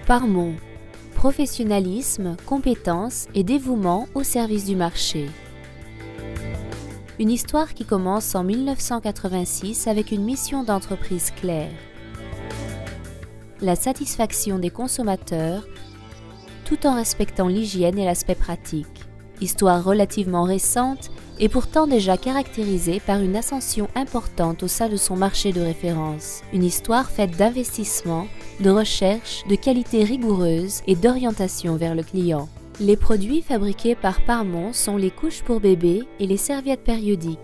Parmont. Professionnalisme, compétence et dévouement au service du marché. Une histoire qui commence en 1986 avec une mission d'entreprise claire. La satisfaction des consommateurs, tout en respectant l'hygiène et l'aspect pratique. Histoire relativement récente et pourtant déjà caractérisée par une ascension importante au sein de son marché de référence. Une histoire faite d'investissement, de recherche, de qualité rigoureuse et d'orientation vers le client. Les produits fabriqués par Parmont sont les couches pour bébés et les serviettes périodiques.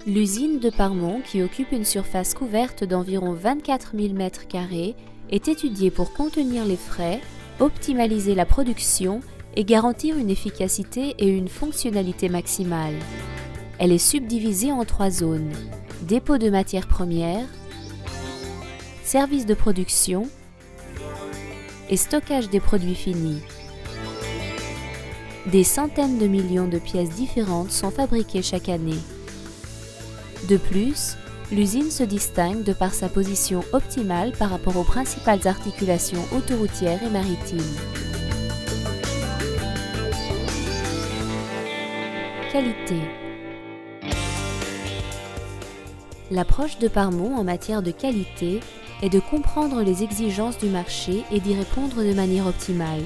L'usine de Parmont, qui occupe une surface couverte d'environ 24 000 m², est étudiée pour contenir les frais, optimaliser la production et garantir une efficacité et une fonctionnalité maximale. Elle est subdivisée en 3 zones: dépôt de matières premières, service de production et stockage des produits finis. Des centaines de millions de pièces différentes sont fabriquées chaque année. De plus, l'usine se distingue de par sa position optimale par rapport aux principales articulations autoroutières et maritimes. Qualité. L'approche de Parmont en matière de qualité est de comprendre les exigences du marché et d'y répondre de manière optimale.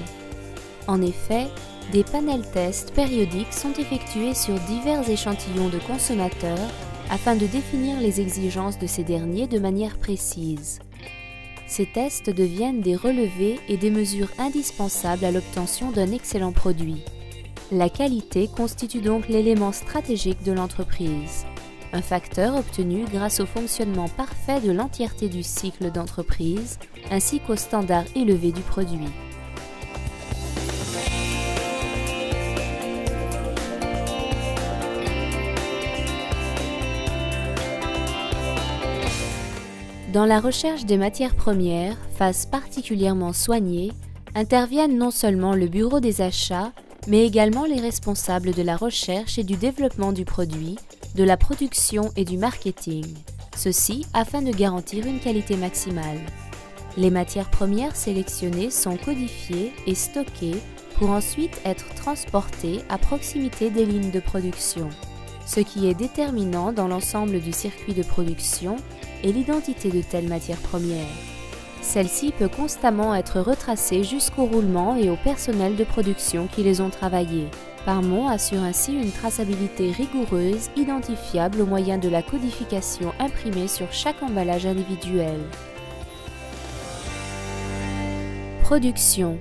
En effet, des panels tests périodiques sont effectués sur divers échantillons de consommateurs afin de définir les exigences de ces derniers de manière précise. Ces tests deviennent des relevés et des mesures indispensables à l'obtention d'un excellent produit. La qualité constitue donc l'élément stratégique de l'entreprise, un facteur obtenu grâce au fonctionnement parfait de l'entièreté du cycle d'entreprise ainsi qu'aux standards élevés du produit. Dans la recherche des matières premières, phase particulièrement soignée, interviennent non seulement le bureau des achats, mais également les responsables de la recherche et du développement du produit, de la production et du marketing, ceci afin de garantir une qualité maximale. Les matières premières sélectionnées sont codifiées et stockées pour ensuite être transportées à proximité des lignes de production, ce qui est déterminant dans l'ensemble du circuit de production et l'identité de telles matières premières. Celle-ci peut constamment être retracée jusqu'au roulement et au personnel de production qui les ont travaillées. Parmont assure ainsi une traçabilité rigoureuse, identifiable au moyen de la codification imprimée sur chaque emballage individuel. Production.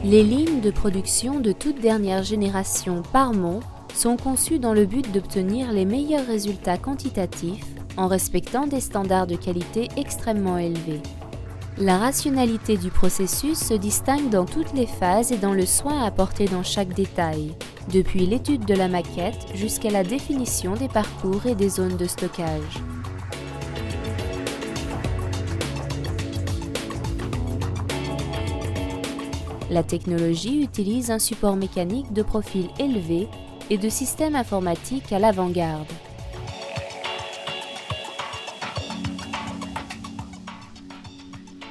Les lignes de production de toute dernière génération Parmont sont conçues dans le but d'obtenir les meilleurs résultats quantitatifs en respectant des standards de qualité extrêmement élevés. La rationalité du processus se distingue dans toutes les phases et dans le soin apporté dans chaque détail, depuis l'étude de la maquette jusqu'à la définition des parcours et des zones de stockage. La technologie utilise un support mécanique de profil élevé et de systèmes informatiques à l'avant-garde.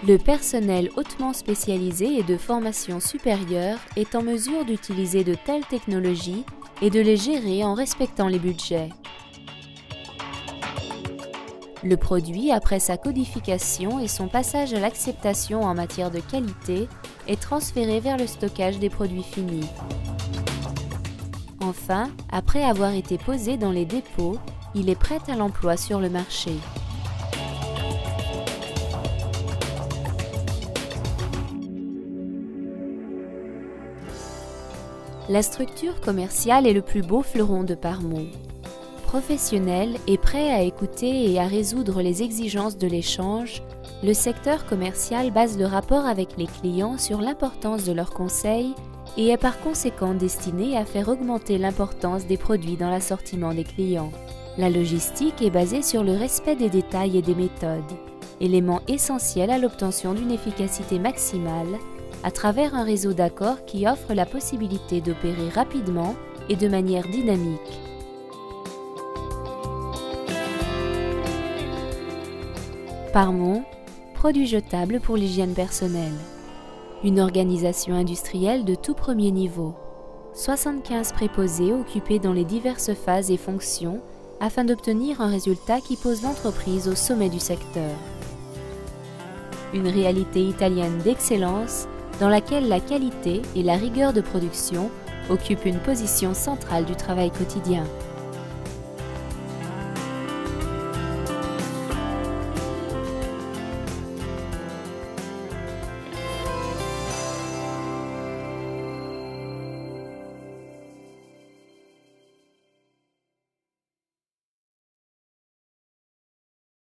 Le personnel hautement spécialisé et de formation supérieure est en mesure d'utiliser de telles technologies et de les gérer en respectant les budgets. Le produit, après sa codification et son passage à l'acceptation en matière de qualité, est transféré vers le stockage des produits finis. Enfin, après avoir été posé dans les dépôts, il est prêt à l'emploi sur le marché. La structure commerciale est le plus beau fleuron de Parmont. Professionnel et prêt à écouter et à résoudre les exigences de l'échange, le secteur commercial base le rapport avec les clients sur l'importance de leurs conseils et est par conséquent destiné à faire augmenter l'importance des produits dans l'assortiment des clients. La logistique est basée sur le respect des détails et des méthodes, élément essentiel à l'obtention d'une efficacité maximale à travers un réseau d'accords qui offre la possibilité d'opérer rapidement et de manière dynamique. Parmon, produits jetables pour l'hygiène personnelle. Une organisation industrielle de tout premier niveau. 75 préposés occupés dans les diverses phases et fonctions afin d'obtenir un résultat qui pose l'entreprise au sommet du secteur. Une réalité italienne d'excellence dans laquelle la qualité et la rigueur de production occupent une position centrale du travail quotidien.